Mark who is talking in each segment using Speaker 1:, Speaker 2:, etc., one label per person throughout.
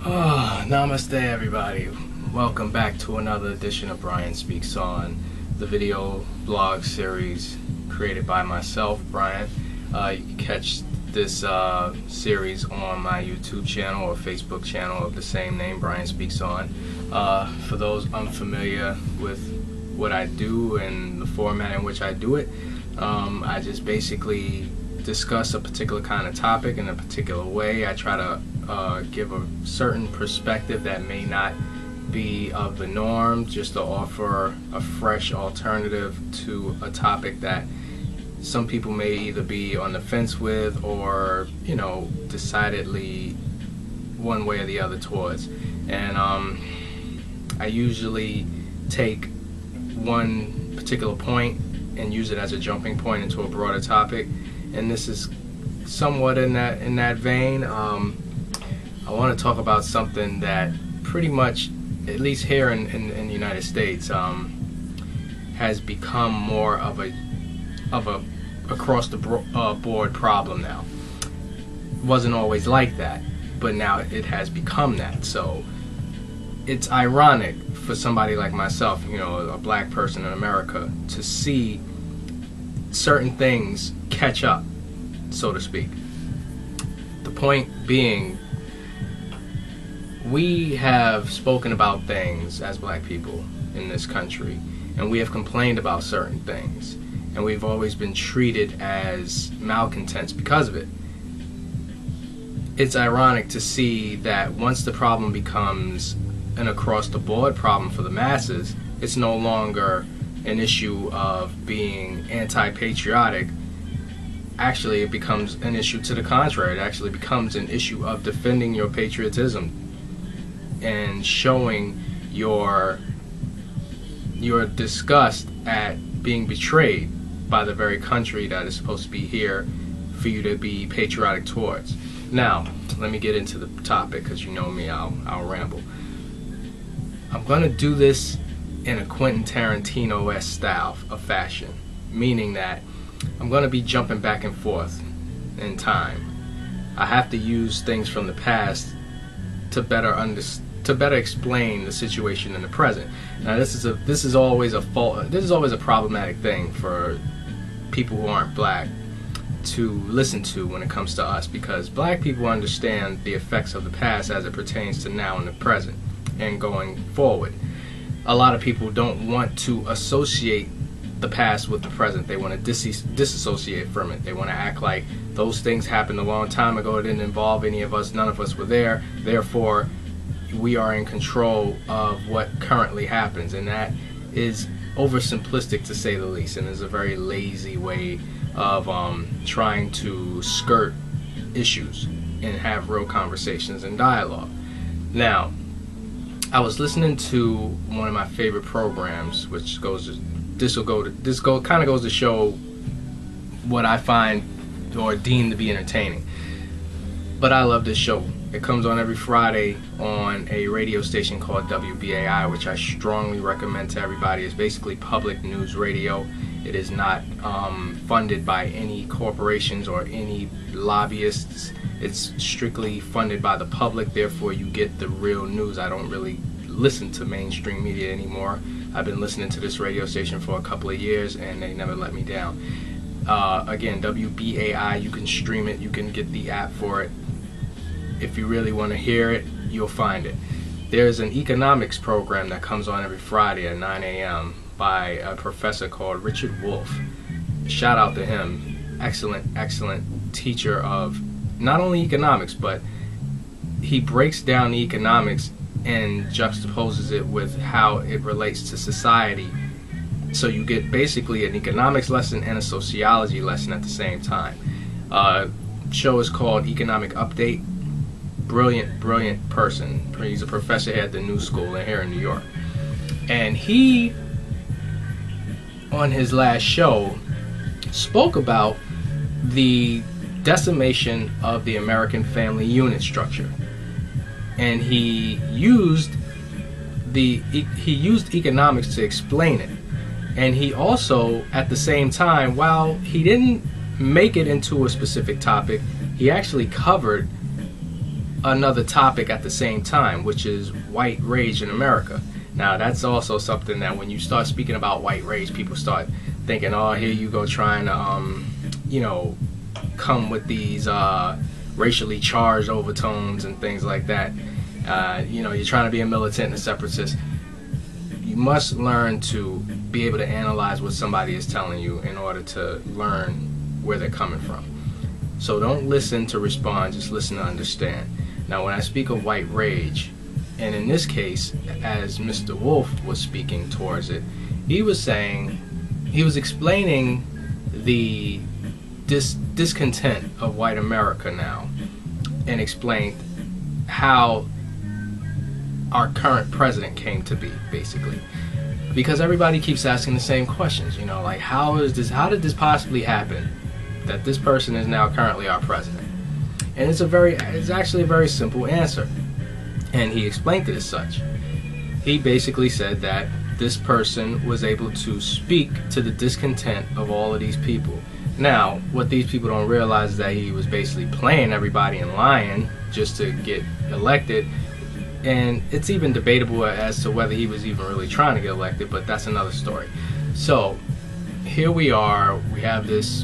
Speaker 1: Namaste everybody. Welcome back to another edition of Brian Speaks On, the video blog series created by myself, Brian. You can catch this series on my YouTube channel or Facebook channel of the same name, Brian Speaks On. For those unfamiliar with what I do and the format in which I do it, I just basically discuss a particular kind of topic in a particular way. I try to give a certain perspective that may not be of the norm, just to offer a fresh alternative to a topic that some people may either be on the fence with or, you know, decidedly one way or the other towards. And I usually take one particular point and use it as a jumping point into a broader topic, and this is somewhat in that vein. I want to talk about something that pretty much, at least here in the United States, has become more of a across the board problem now. It wasn't always like that, but now it has become that. So it's ironic for somebody like myself, you know, a black person in America, to see certain things catch up, so to speak. The point being, we have spoken about things as black people in this country, and we have complained about certain things, and we've always been treated as malcontents because of it. It's ironic to see that once the problem becomes an across-the-board problem for the masses, it's no longer an issue of being anti-patriotic. Actually, it becomes an issue to the contrary. It actually becomes an issue of defending your patriotism and showing your disgust at being betrayed by the very country that is supposed to be here for you to be patriotic towards. Now, let me get into the topic, because you know me, I'll ramble. I'm going to do this in a Quentin Tarantino-esque style of fashion, meaning that I'm going to be jumping back and forth in time. I have to use things from the past to better explain the situation in the present. Now, this is always a problematic thing for people who aren't black to listen to when it comes to us, because black people understand the effects of the past as it pertains to now and the present and going forward. A lot of people don't want to associate the past with the present. They want to disassociate from it. They want to act like those things happened a long time ago. It didn't involve any of us. None of us were there. Therefore, we are in control of what currently happens. And that is oversimplistic, to say the least, and is a very lazy way of trying to skirt issues and have real conversations and dialogue. Now, I was listening to one of my favorite programs, which kind of goes to show what I find or deem to be entertaining. But I love this show. It comes on every Friday on a radio station called WBAI, which I strongly recommend to everybody. It's basically public news radio. It is not funded by any corporations or any lobbyists. It's strictly funded by the public, therefore you get the real news. I don't really listen to mainstream media anymore. I've been listening to this radio station for a couple of years, and they never let me down. Again, WBAI, you can stream it, you can get the app for it. If you really want to hear it, you'll find it. There's an economics program that comes on every Friday at 9 a.m. by a professor called Richard Wolff. Shout out to him. Excellent teacher of not only economics, but he breaks down the economics and juxtaposes it with how it relates to society. So you get basically an economics lesson and a sociology lesson at the same time. Show is called Economic Update. Brilliant person. He's a professor here at the New School here in New York. And he, on his last show, spoke about the decimation of the American family unit structure. And he used economics to explain it. And he also, at the same time, while he didn't make it into a specific topic, he actually covered another topic at the same time, which is white rage in America. Now, that's also something that when you start speaking about white rage, people start thinking, oh, here you go trying to, come with these racially charged overtones and things like that. You're trying to be a militant and a separatist. You must learn to be able to analyze what somebody is telling you in order to learn where they're coming from. So don't listen to respond, just listen to understand. Now, when I speak of white rage, and in this case, as Mr. Wolf was speaking towards it, he was explaining the discontent of white America now, and explained how our current president came to be, basically. Because everybody keeps asking the same questions, like how did this possibly happen that this person is now currently our president? And it's actually a very simple answer. And he explained it as such. He basically said that this person was able to speak to the discontent of all of these people. Now, what these people don't realize is that he was basically playing everybody and lying just to get elected. And it's even debatable as to whether he was even really trying to get elected, but that's another story. So, here we are. We have this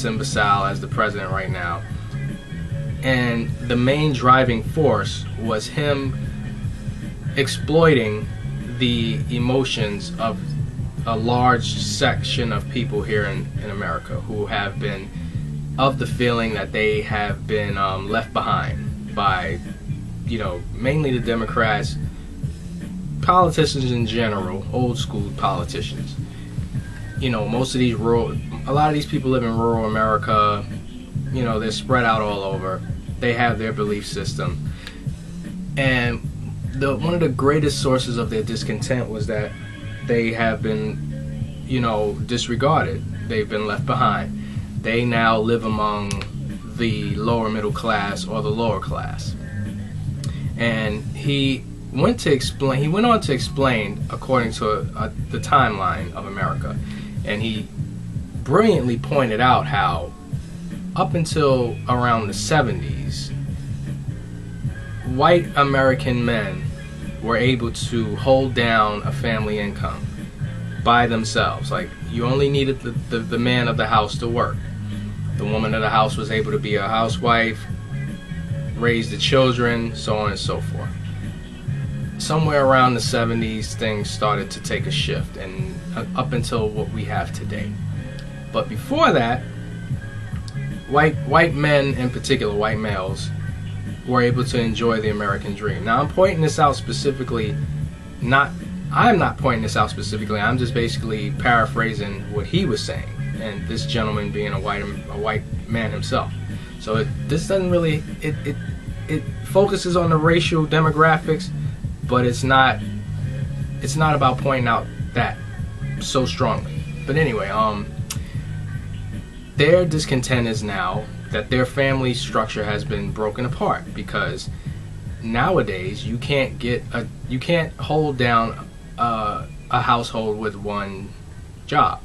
Speaker 1: imbecile as the president right now. And the main driving force was him exploiting the emotions of a large section of people here in America who have been of the feeling that they have been left behind by, mainly the Democrats, politicians in general, old school politicians. Most of these a lot of these people live in rural America. They're spread out all over. They have their belief system. And one of the greatest sources of their discontent was that they have been, disregarded. They've been left behind. They now live among the lower middle class or the lower class. And he went on to explain according to the timeline of America. And he brilliantly pointed out how up until around the 70s, white American men were able to hold down a family income by themselves. Like, you only needed the man of the house to work. The woman of the house was able to be a housewife, raise the children, so on and so forth. Somewhere around the 70s, things started to take a shift, and up until what we have today. But before that, white men, in particular white males, were able to enjoy the American dream. Now, I'm pointing this out specifically, I'm not pointing this out specifically, I'm just basically paraphrasing what he was saying, and this gentleman being a white man himself. So this doesn't really, it focuses on the racial demographics, but it's not about pointing out that so strongly. But anyway, their discontent is now that their family structure has been broken apart, because nowadays you can't hold down a household with one job.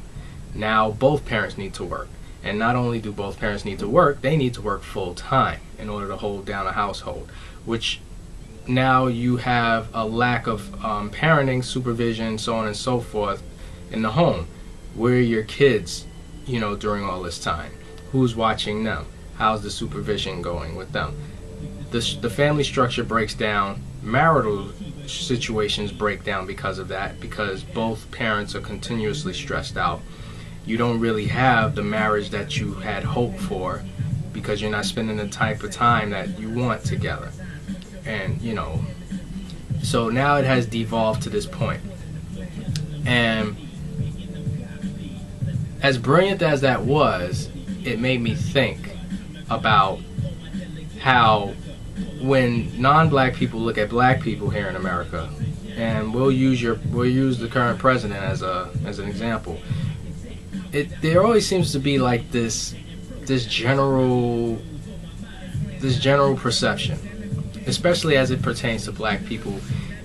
Speaker 1: Now both parents need to work, and not only do both parents need to work, they need to work full time in order to hold down a household, which now you have a lack of parenting, supervision, so on and so forth in the home. Where are your kids, during all this time? Who's watching them? How's the supervision going with them? The family structure breaks down. Marital situations break down because of that, because both parents are continuously stressed out. You don't really have the marriage that you had hoped for, because you're not spending the type of time that you want together. And, so now it has devolved to this point. And as brilliant as that was, it made me think about how when non-black people look at black people here in America, and we'll use the current president as an example, there always seems to be like this general perception, especially as it pertains to black people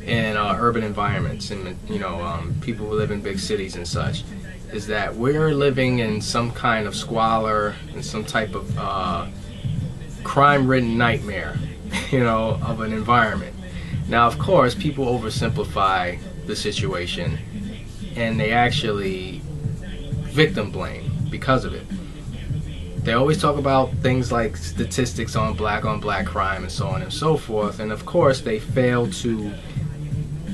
Speaker 1: in urban environments and people who live in big cities and such, is that we're living in some kind of squalor and some type of crime-ridden nightmare of an environment. Now, of course, people oversimplify the situation, and they actually victim blame because of it. They always talk about things like statistics on black crime and so on and so forth, and of course they fail to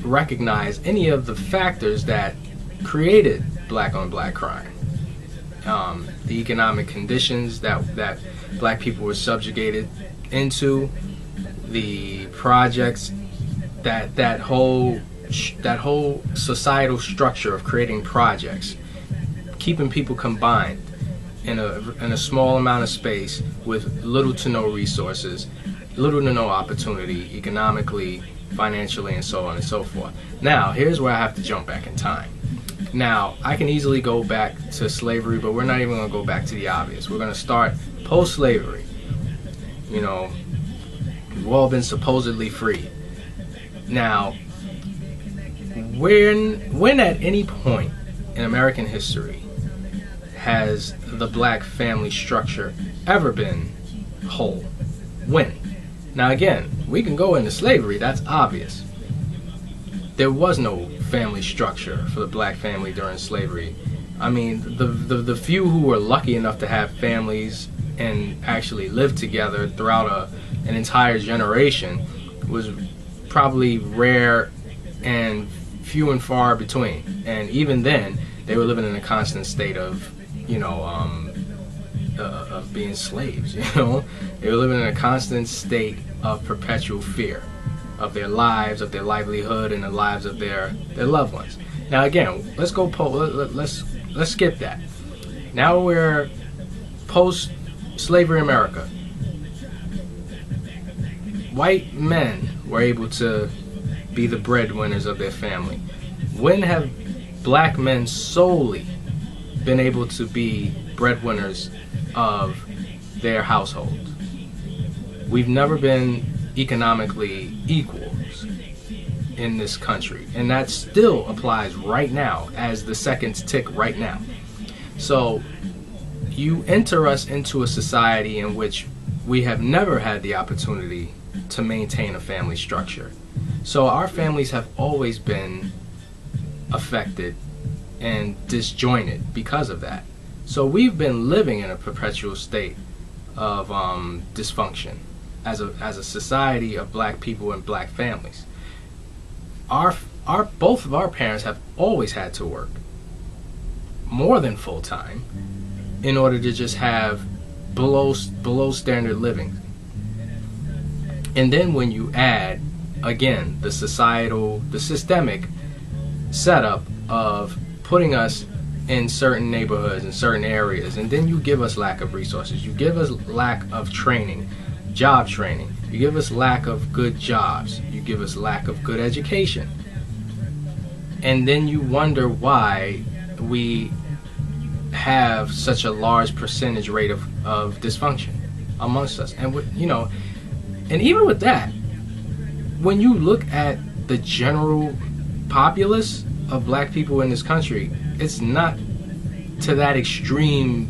Speaker 1: recognize any of the factors that created black on black crime. The economic conditions that black people were subjugated into, the projects, that whole societal structure of creating projects, keeping people combined in a small amount of space with little to no resources, little to no opportunity economically, financially, and so on and so forth. Now, here's where I have to jump back in time. Now, I can easily go back to slavery, but we're not even going to go back to the obvious. We're going to start post-slavery. We've all been supposedly free. Now, when at any point in American history has the black family structure ever been whole? When? Now again, we can go into slavery, that's obvious. There was no family structure for the black family during slavery. I mean, the few who were lucky enough to have families and actually live together throughout an entire generation was probably rare and few and far between. And even then, they were living in a constant state of being slaves. They were living in a constant state of perpetual fear of their lives, of their livelihood, and the lives of their loved ones. Now again, let's skip that. Now we're post-slavery America. White men were able to be the breadwinners of their family. When have black men solely been able to be breadwinners of their household? We've never been economically equals in this country, and that still applies right now as the seconds tick right now. So you enter us into a society in which we have never had the opportunity to maintain a family structure. So our families have always been affected and disjointed because of that. So we've been living in a perpetual state of dysfunction as a society of black people and black families. Both of our parents have always had to work more than full time in order to just have below standard living. And then when you add again the systemic setup of putting us in certain neighborhoods and certain areas, and then you give us lack of resources, you give us lack of training, job training, you give us lack of good jobs, you give us lack of good education, and then you wonder why we have such a large percentage rate of dysfunction amongst us. And and even with that, when you look at the general populace of black people in this country, it's not to that extreme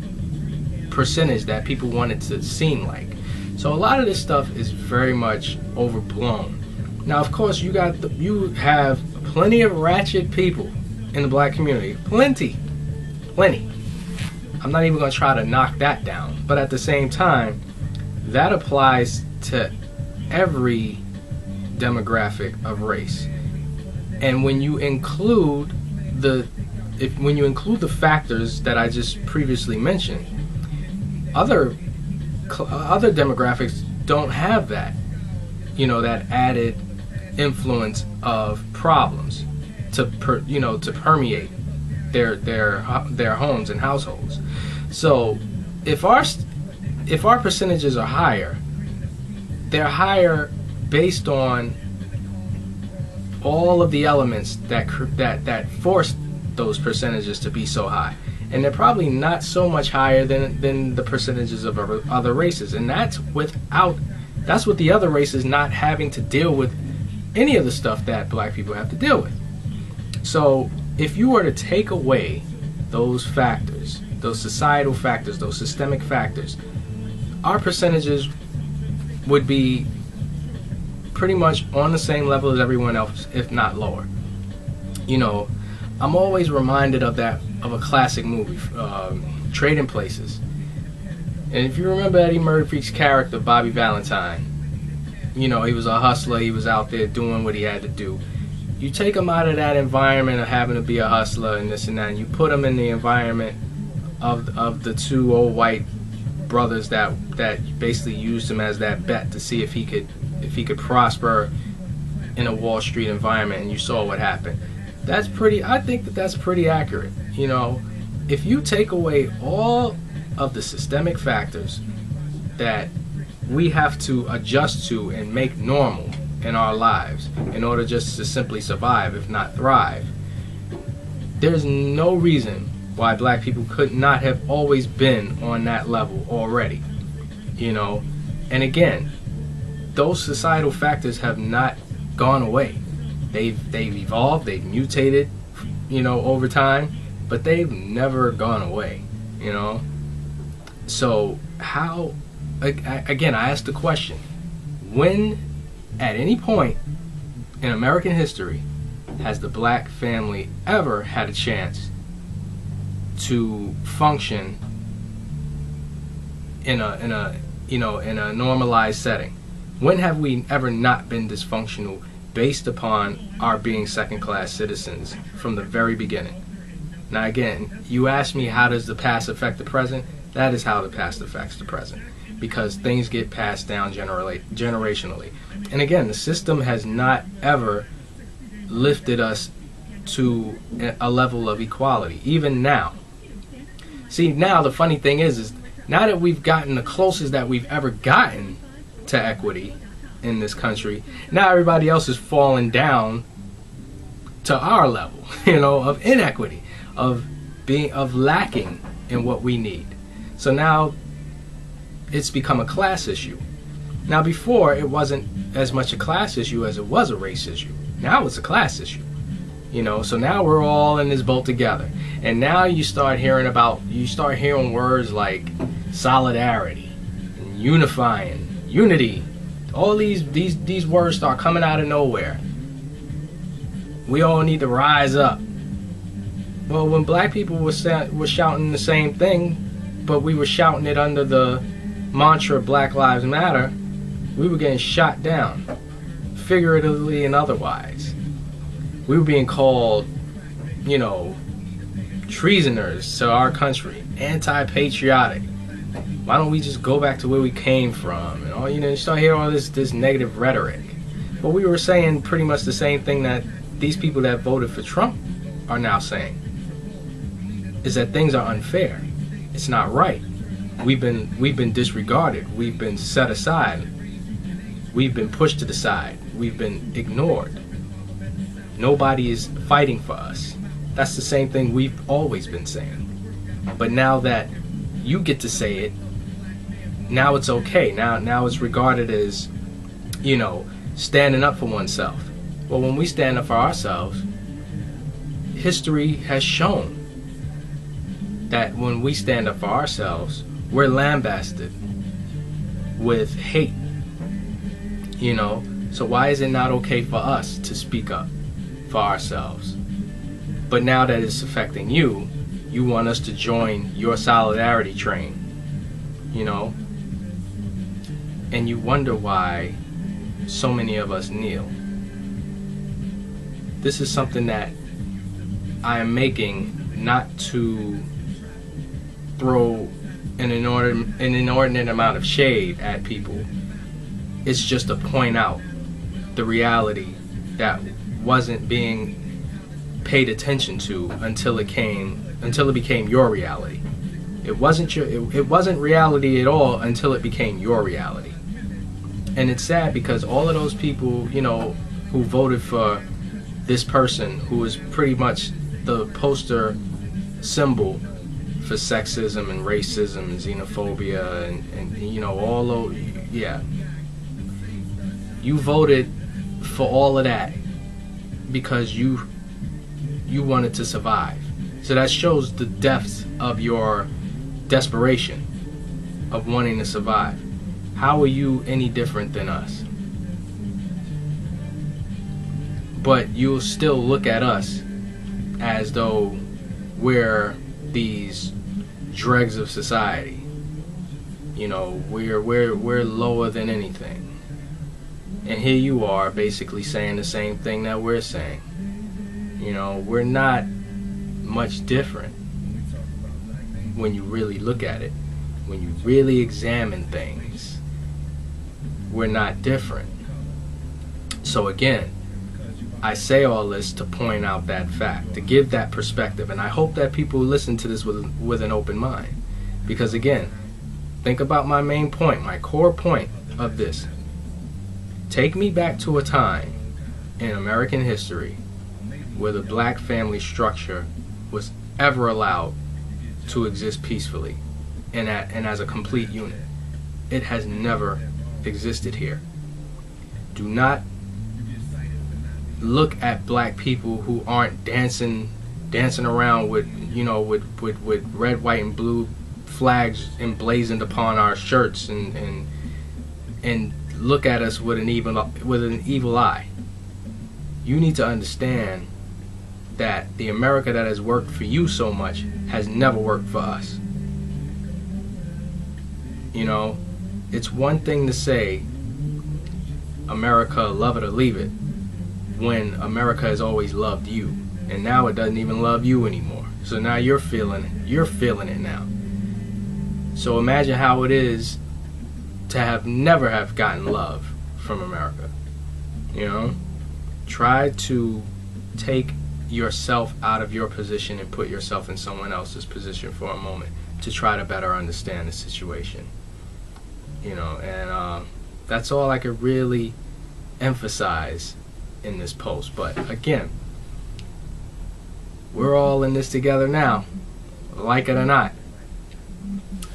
Speaker 1: percentage that people want it to seem like. So a lot of this stuff is very much overblown. Now, of course, you have plenty of ratchet people in the black community. Plenty. I'm not even going to try to knock that down. But at the same time, that applies to every demographic of race. And when you include the factors that I just previously mentioned, other demographics don't have that, that added influence of problems to permeate their homes and households. So if our percentages are higher, they're higher based on all of the elements that force those percentages to be so high, and they're probably not so much higher than the percentages of other races, and that's with the other races not having to deal with any of the stuff that black people have to deal with. So if you were to take away those factors, those societal factors, those systemic factors, our percentages would be pretty much on the same level as everyone else, if not lower. You know, I'm always reminded of a classic movie, Trading Places. And if you remember Eddie Murphy's character, Bobby Valentine, you know, he was a hustler, he was out there doing what he had to do. You take him out of that environment of having to be a hustler and this and that, and you put him in the environment of the two old white brothers that basically used him as that bet to see if he could prosper in a Wall Street environment, and you saw what happened. I think that's pretty accurate. You know, if you take away all of the systemic factors that we have to adjust to and make normal in our lives in order just to simply survive, if not thrive, there's no reason why black people could not have always been on that level already. You know, and again, those societal factors have not gone away. They've evolved, they've mutated, you know, over time, but they've never gone away, you know. So how, again, I ask the question, when, at any point in American history, has the black family ever had a chance to function in a normalized setting? When have we ever not been dysfunctional based upon our being second-class citizens from the very beginning? Now again, you ask me, how does the past affect the present? That is how the past affects the present, because things get passed down generationally. And again, the system has not ever lifted us to a level of equality, even now. See, now the funny thing is now that we've gotten the closest that we've ever gotten to equity in this country, now everybody else is falling down to our level, you know, of inequity, of lacking in what we need. So now it's become a class issue. Now before, it wasn't as much a class issue as it was a race issue. Now it's a class issue. You know, so now we're all in this boat together. And now you start hearing words like solidarity, and unifying, unity. All these words start coming out of nowhere. We all need to rise up. Well, when black people were shouting the same thing, but we were shouting it under the mantra Black Lives Matter, we were getting shot down, figuratively and otherwise. We were being called, you know, treasoners to our country, anti-patriotic. Why don't we just go back to where we came from? And all, you know, you start hearing all this negative rhetoric. But we were saying pretty much the same thing that these people that voted for Trump are now saying, is that things are unfair. It's not right. We've been disregarded. We've been set aside. We've been pushed to the side. We've been ignored. Nobody is fighting for us. That's the same thing we've always been saying. But now that you get to say it, now it's okay. Now it's regarded as, you know, standing up for oneself. Well, when we stand up for ourselves, history has shown that when we stand up for ourselves, we're lambasted with hate. You know, so why is it not okay for us to speak up for ourselves? But now that it's affecting you, you want us to join your solidarity train, you know? And you wonder why so many of us kneel. This is something that I am making not to throw an inordinate amount of shade at people. It's just to point out the reality that wasn't being paid attention to until it became your reality. It wasn't reality at all until it became your reality. And it's sad because all of those people, you know, who voted for this person who was pretty much the poster symbol for sexism and racism and xenophobia and you know, all those, yeah. You voted for all of that because you wanted to survive. So that shows the depth of your desperation of wanting to survive. How are you any different than us? but you'll still look at us as though we're these dregs of society. You know, we're lower than anything. And here you are basically saying the same thing that we're saying. You know, we're not much different when you really look at it. When you really examine things, we're not different. So again, I say all this to point out that fact, to give that perspective, and I hope that people listen to this with an open mind. Because again, think about my main point, my core point of this. Take me back to a time in American history where the black family structure was ever allowed to exist peacefully and as a complete unit. It has never existed here. Do not look at black people who aren't dancing around with, you know, with red, white, and blue flags emblazoned upon our shirts and look at us with an evil eye. You need to understand that the America that has worked for you so much has never worked for us. You know, it's one thing to say America, love it or leave it, when America has always loved you, and now it doesn't even love you anymore. So now you're feeling it now. So imagine how it is to never have gotten love from America. You know, try to take yourself out of your position and put yourself in someone else's position for a moment to try to better understand the situation. You know, and that's all I could really emphasize in this post. But again, we're all in this together now, like it or not.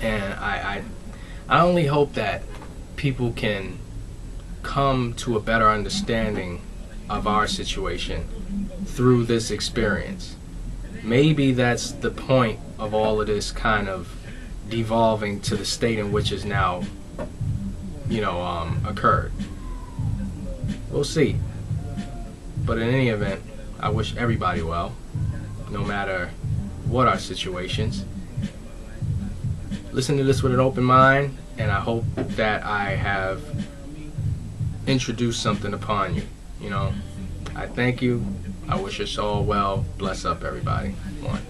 Speaker 1: And I only hope that people can come to a better understanding of our situation through this experience. Maybe that's the point of all of this kind of devolving to the state in which is now, you know, occurred. We'll see. But in any event, I wish everybody well, no matter what our situations. Listen to this with an open mind, and I hope that I have introduced something upon you. You know, I thank you. I wish us all well. Bless up, everybody. One.